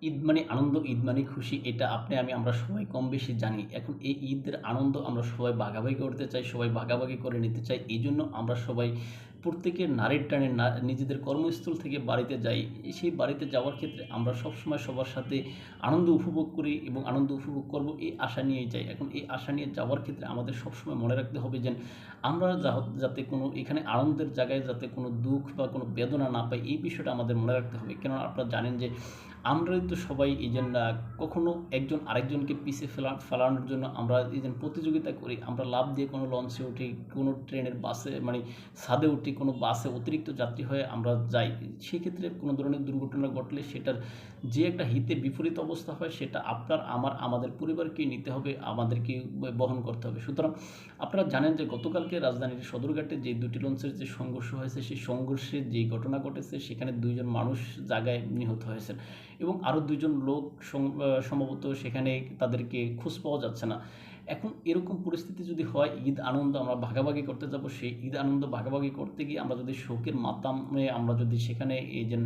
ঈদ মানে আনন্দ, ঈদ মানে খুশি। এটা আপনি আমি আমরা সবাই কম বেশি জানি। এখন এই ঈদের আনন্দ আমরা সবাই ভাগাভাগি করতে চাই, সবাই ভাগাভাগি করে নিতে চাই। এইজন্য আমরা সবাই প্রত্যেকের নাড়ির টানে নিজেদের কর্মস্থল থেকে বাড়িতে যাই। সেই বাড়িতে যাওয়ার ক্ষেত্রে আমরা সবসময় সবার সাথে আনন্দ উপভোগ করি এবং আনন্দ উপভোগ করব এই আশা নিয়েই যাই। এখন এই আশা নিয়ে যাওয়ার ক্ষেত্রে আমাদের সবসময় মনে রাখতে হবে যে আমরা যাতে কোনো এখানে আনন্দের জায়গায় যাতে কোনো দুঃখ বা কোনো বেদনা না পাই, এই বিষয়টা আমাদের মনে রাখতে হবে। কেননা আপনারা জানেন যে আমরাই তো সবাই এই যে কখনো একজন আরেকজনকে পিছিয়ে ফেলানোর জন্য আমরা এই যে প্রতিযোগিতা করি। আমরা লাফ দিয়ে কোনো লঞ্চে উঠি, কোনো ট্রেনের বাসে মানে ছাদে উঠি, কোনো বাসে অতিরিক্ত যাত্রী হয়ে আমরা যাই। সেক্ষেত্রে কোনো ধরনের দুর্ঘটনা ঘটলে সেটার যে একটা হিতে বিপরীত অবস্থা হয়, সেটা আপনার আমাদের পরিবারকেই নিতে হবে, আমাদেরকেই বহন করতে হবে। সুতরাং আপনারা জানেন যে গতকালকে রাজধানীর সদরঘাটে যে দুটি লঞ্চের যে সংঘর্ষ হয়েছে, সেই সংঘর্ষে যেই ঘটনা ঘটেছে সেখানে ২ জন মানুষ জায়গায় নিহত হয়েছেন এবং আরও ২ জন লোক সম্ভবত সেখানে তাদেরকে খোঁজ পাওয়া যাচ্ছে না। এখন এরকম পরিস্থিতি যদি হয়, ঈদ আনন্দ আমরা ভাগাভাগি করতে যাব, সেই ঈদ আনন্দ ভাগাভাগি করতে গিয়ে আমরা যদি শোকের মাতামে আমরা যদি সেখানে এই যে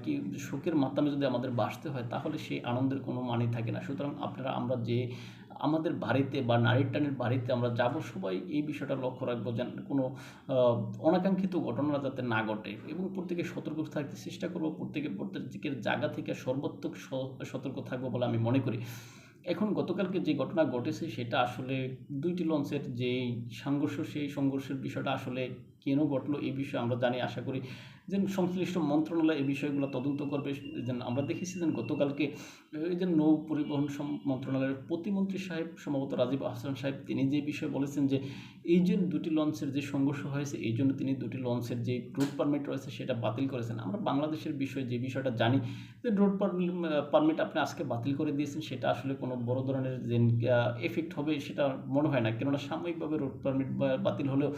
কি শোকের মাতামে যদি আমাদের বাসতে হয়, তাহলে সেই আনন্দের কোনো মানেই থাকে না। সুতরাং আমরা যে আমাদের বাড়িতে বা নারীর টানের বাড়িতে আমরা যাব, সবাই এই বিষয়টা লক্ষ্য রাখবো যেন কোনো অনাকাঙ্ক্ষিত ঘটনা যাতে না ঘটে এবং প্রত্যেকে সতর্ক থাকতে চেষ্টা করব। প্রত্যেকের জায়গা থেকে সর্বাত্মক সতর্ক থাকবো বলে আমি মনে করি। এখন গতকালকে যে ঘটনা ঘটেছে সেটা আসলে ২টি লঞ্চের যেই সংঘর্ষ, সেই সংঘর্ষের বিষয়টা আসলে কেন ঘটলো এই বিষয়ে আমরা জানি। আশা করি যে সংশ্লিষ্ট মন্ত্রণালয় এই বিষয়গুলো তদন্ত করবে। যেন আমরা দেখেছি যে গতকালকে এই যে নৌ পরিবহন মন্ত্রণালয়ের প্রতিমন্ত্রী সাহেব, সম্ভবত রাজীব আহসান সাহেব, তিনি যে বিষয়ে বলেছেন যে এই যে ২টি লঞ্চের যে সংঘর্ষ হয়েছে, এই জন্য তিনি ২টি লঞ্চের যে রুট পারমিট রয়েছে সেটা বাতিল করেছেন। আমরা বাংলাদেশের বিষয়ে যে বিষয়টা জানি যে রুট পারমিট আপনি আজকে বাতিল করে দিয়েছেন, সেটা আসলে কোনো বড় ধরনের যে এফেক্ট হবে সেটা মনে হয় না। কেননা সাময়িকভাবে রুট পারমিট বাতিল হলেও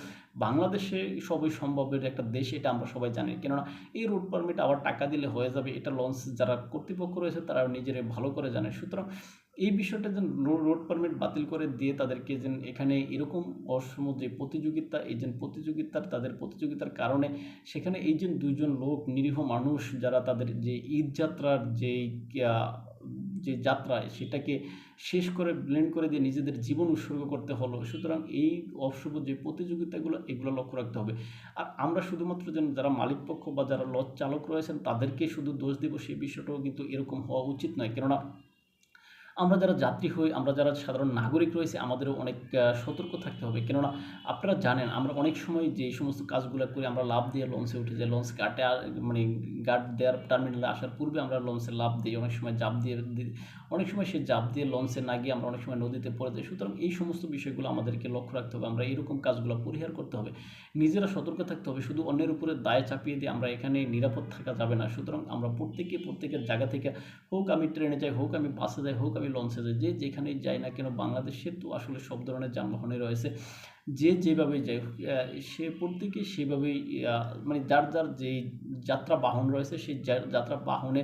বাংলাদেশে সবই সম্ভবের একটা দেশ, এটা আমরা সবাই জানি। কেননা এই রুট পারমিট আবার টাকা দিলে হয়ে যাবে, এটা লঞ্চ যারা কর্তৃপক্ষ রয়েছে তারা নিজেরা ভালো করে জানে। সুতরাং এই বিষয়টা যেন রোড পারমিট বাতিল করে দিয়ে তাদেরকে যেন এখানে এরকম অসম যে প্রতিযোগিতা, এই যে তাদের প্রতিযোগিতার কারণে সেখানে এই যে ২ জন লোক নিরীহ মানুষ যারা তাদের যে ঈদ যাত্রার যে যাত্রা সেটাকে শেষ করে ব্লেন্ড করে দিয়ে নিজেদের জীবন উৎসর্গ করতে হলো। সুতরাং এই অশুভ যে প্রতিযোগিতাগুলো, এগুলো লক্ষ্য রাখতে হবে। আর আমরা শুধুমাত্র যেন যারা মালিকপক্ষ বা যারা লঞ্চ চালক রয়েছেন তাদেরকে শুধু দোষ দেব, সেই বিষয়টাও কিন্তু এরকম হওয়া উচিত নয়। কেননা আমরা যারা যাত্রী হই, আমরা যারা সাধারণ নাগরিক রয়েছি, আমাদেরও অনেক সতর্ক থাকতে হবে। কেননা আপনারা জানেন আমরা অনেক সময় যে সমস্ত কাজগুলো করি, আমরা লাফ দিয়ে লঞ্চে উঠে যাই, লঞ্চ ঘাটে মানে ঘাট দেওয়ার টার্মিনালে আসার পূর্বে আমরা লঞ্চে লাফ দিই, অনেক সময় ঝাঁপ দিয়ে অনেক সময় সেই ঝাঁপ দিয়ে লঞ্চে না গিয়ে আমরা অনেক সময় নদীতে পড়ে যাই। সুতরাং এই সমস্ত বিষয়গুলো আমাদেরকে লক্ষ্য রাখতে হবে, আমরা এরকম কাজগুলো পরিহার করতে হবে, নিজেরা সতর্ক থাকতে হবে। শুধু অন্যের উপরে দায় চাপিয়ে দিয়ে আমরা এখানে নিরাপদ থাকা যাবে না। সুতরাং আমরা প্রত্যেকের জায়গা থেকে, হোক আমি ট্রেনে যাই, হোক আমি বাসে যাই, হোক আমি লঞ্চে যাই, যে যেখানেই যাই না কেন, বাংলাদেশে তো আসলে সব ধরনের যানবাহনই রয়েছে। যে যেভাবেই যায় সে প্রত্যেকে সেভাবেই মানে যার যেই যাত্রা বাহন রয়েছে সেই যাত্রা বাহনে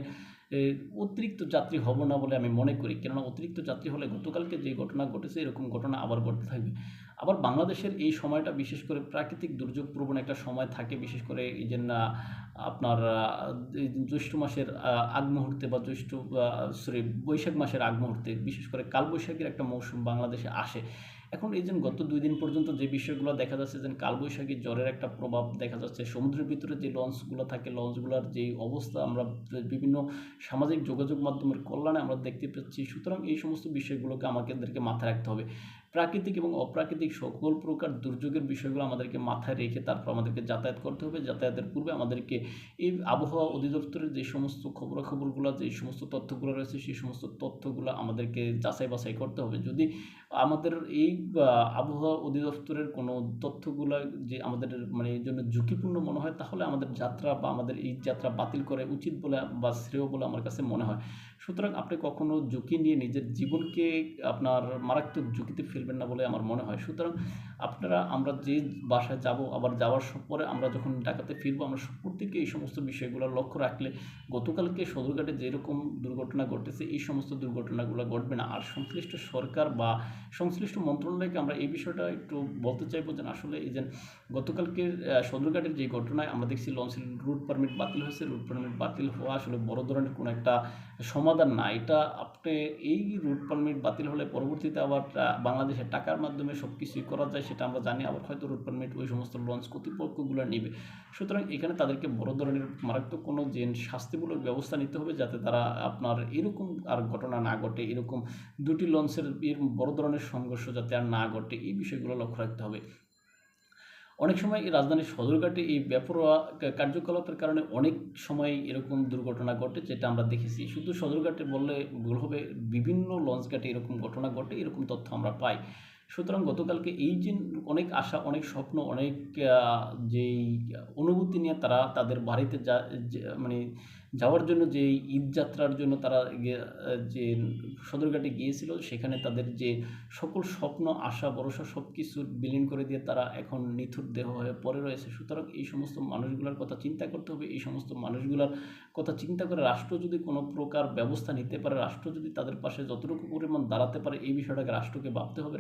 অতিরিক্ত যাত্রী হব না বলে আমি মনে করি। কেননা অতিরিক্ত যাত্রী হলে গতকালকে যে ঘটনা ঘটেছে এরকম ঘটনা আবার ঘটতে থাকবে। আবার বাংলাদেশের এই সময়টা বিশেষ করে প্রাকৃতিক দুর্যোগ প্রবণ একটা সময় থাকে, বিশেষ করে এই যে আপনার জ্যৈষ্ঠ মাসের আগ মুহূর্তে বা বৈশাখ মাসের আগ মুহূর্তে বিশেষ করে কালবৈশাখীর একটা মৌসুম বাংলাদেশে আসে। এখন এই যে গত ২ দিন পর্যন্ত যে বিষয়গুলো দেখা যাচ্ছে যে কালবৈশাখী জ্বরের একটা প্রভাব দেখা যাচ্ছে, সমুদ্রের ভিতরে যে লঞ্চগুলো থাকে, লঞ্চগুলোর যেই অবস্থা আমরা বিভিন্ন সামাজিক যোগাযোগ মাধ্যমের কল্যাণে আমরা দেখতে পাচ্ছি। সুতরাং এই সমস্ত বিষয়গুলোকে আমাদেরকে মাথায় রাখতে হবে। প্রাকৃতিক এবং অপ্রাকৃতিক সকল প্রকার দুর্যোগের বিষয়গুলো আমাদেরকে মাথায় রেখে তারপর আমাদেরকে যাতায়াত করতে হবে। যাতায়াতের পূর্বে আমাদেরকে এই আবহাওয়া অধিদপ্তরের যে সমস্ত খবরাখবরগুলো, যে সমস্ত তথ্যগুলো রয়েছে, সেই সমস্ত তথ্যগুলো আমাদেরকে যাচাই বাছাই করতে হবে। যদি আমাদের এই আবহাওয়া অধিদপ্তরের কোনো তথ্যগুলো যে আমাদের মানে এর জন্য ঝুঁকিপূর্ণ মনে হয়, তাহলে আমাদের যাত্রা বা আমাদের এই যাত্রা বাতিল করা উচিত বলে বা শ্রেয় বলে আমার কাছে মনে হয়। সুতরাং আপনি কখনো ঝুঁকি নিয়ে নিজের জীবনকে আপনার মারাত্মক ঝুঁকিতে ফেলবেন ফিরবেন না বলে আমার মনে হয়। সুতরাং আমরা যে বাসায় যাব, আবার যাওয়ার পরে আমরা যখন ঢাকাতে ফিরবো, আমরা প্রত্যেকে এই সমস্ত বিষয়গুলো লক্ষ্য রাখলে গতকালকে সদরঘাটে যেরকম দুর্ঘটনা ঘটেছে এই সমস্ত দুর্ঘটনাগুলো ঘটবে না। আর সংশ্লিষ্ট সরকার বা সংশ্লিষ্ট মন্ত্রণালয়কে আমরা এই বিষয়টা একটু বলতে চাইবো যে আসলে এই যে গতকালকের সদরঘাটের যে ঘটনায় আমরা দেখছি লঞ্চের রুট পারমিট বাতিল হয়েছে। রুট পারমিট বাতিল হওয়া আসলে বড় ধরনের কোনো একটা সমাধান না। এটা আপনি এই রুট পারমিট বাতিল হলে পরবর্তীতে আবার বাংলাদেশের টাকার মাধ্যমে সব কিছুই করা যায় সেটা আমরা জানি। আবার হয়তো রুট পারমিট ওই সমস্ত লঞ্চ কর্তৃপক্ষগুলো নেবে। সুতরাং এখানে তাদেরকে বড় ধরনের মারাত্মক কোনো যে শাস্তিমূলক ব্যবস্থা নিতে হবে যাতে তারা আপনার এরকম আর ঘটনা না ঘটে, এরকম দুটি লঞ্চের বড় ধরনের সংঘর্ষ যাতে আর না ঘটে এই বিষয়গুলো লক্ষ্য রাখতে হবে। অনেক সময় এই রাজধানীর সদরঘাটে এই বেপরোয়া কার্যকলাপের কারণে অনেক সময় এরকম দুর্ঘটনা ঘটে, যেটা আমরা দেখেছি। শুধু সদরঘাটে বললে ভুল হবে, বিভিন্ন লঞ্চ ঘাটে এরকম ঘটনা ঘটে, এরকম তথ্য আমরা পাই। সুতরাং গতকালকে এই যে অনেক আশা, অনেক স্বপ্ন, অনেক যেই অনুভূতি নিয়ে তারা তাদের বাড়িতে মানে যাওয়ার জন্য যে ঈদ যাত্রার জন্য তারা যে সদরঘাটে গিয়েছিল, সেখানে তাদের যে সকল স্বপ্ন, আশা, ভরসা সব কিছু বিলীন করে দিয়ে তারা এখন নিথুর দেহ হয়ে পড়ে রয়েছে। সুতরাং এই সমস্ত মানুষগুলোর কথা চিন্তা করতে হবে। এই সমস্ত মানুষগুলোর কথা চিন্তা করে রাষ্ট্র যদি কোনো প্রকার ব্যবস্থা নিতে পারে, রাষ্ট্র যদি তাদের পাশে যতটুকু পরিমাণ দাঁড়াতে পারে, এই বিষয়টাকে রাষ্ট্রকে ভাবতে হবে।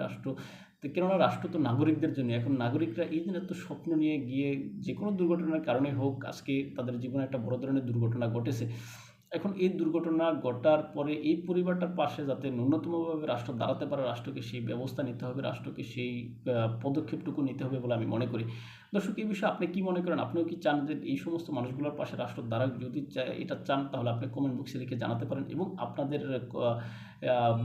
কেননা রাষ্ট্র তো নাগরিকদের জন্য। এখন নাগরিকরা এই দিনের তো স্বপ্ন নিয়ে গিয়ে যে কোনো দুর্ঘটনার কারণে হোক আজকে তাদের জীবনে একটা বড় ধরনের দুর্ঘটনা ঘটেছে। এখন এই দুর্ঘটনা ঘটার পরে এই পরিবারটার পাশে যাতে ন্যূনতমভাবে রাষ্ট্র দাঁড়াতে পারে, রাষ্ট্রকে সেই ব্যবস্থা নিতে হবে, রাষ্ট্রকে সেই পদক্ষেপটুকু নিতে হবে বলে আমি মনে করি। দর্শক, এই বিষয়ে আপনি কি মনে করেন? আপনিও কি চান যে এই সমস্ত মানুষগুলোর পাশে রাষ্ট্র দাঁড়াক? যদি এটা চান তাহলে আপনি কমেন্ট বক্সে লিখে জানাতে পারেন, এবং আপনাদের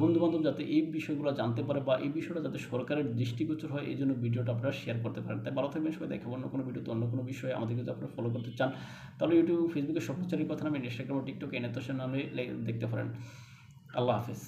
বন্ধুবান্ধব যাতে এই বিষয়গুলো জানতে পারে বা এই বিষয়টা যাতে সরকারের দৃষ্টিগোচর হয়, এই জন্য ভিডিওটা আপনারা শেয়ার করতে পারেন। তাই ভালো থাকবেন সবাই। দেখাবো অন্য কোনো ভিডিওতে অন্য কোনো বিষয়ে। আমাদেরকে যদি আপনারা ফলো করতে চান তাহলে ইউটিউব এবং ফেসবুকে স্বপ্নচারীর কথা নামে, ইনস্টাগ্রাম ও টিকটকে এনতোষের নামে দেখতে পারেন। আল্লাহ হাফেজ।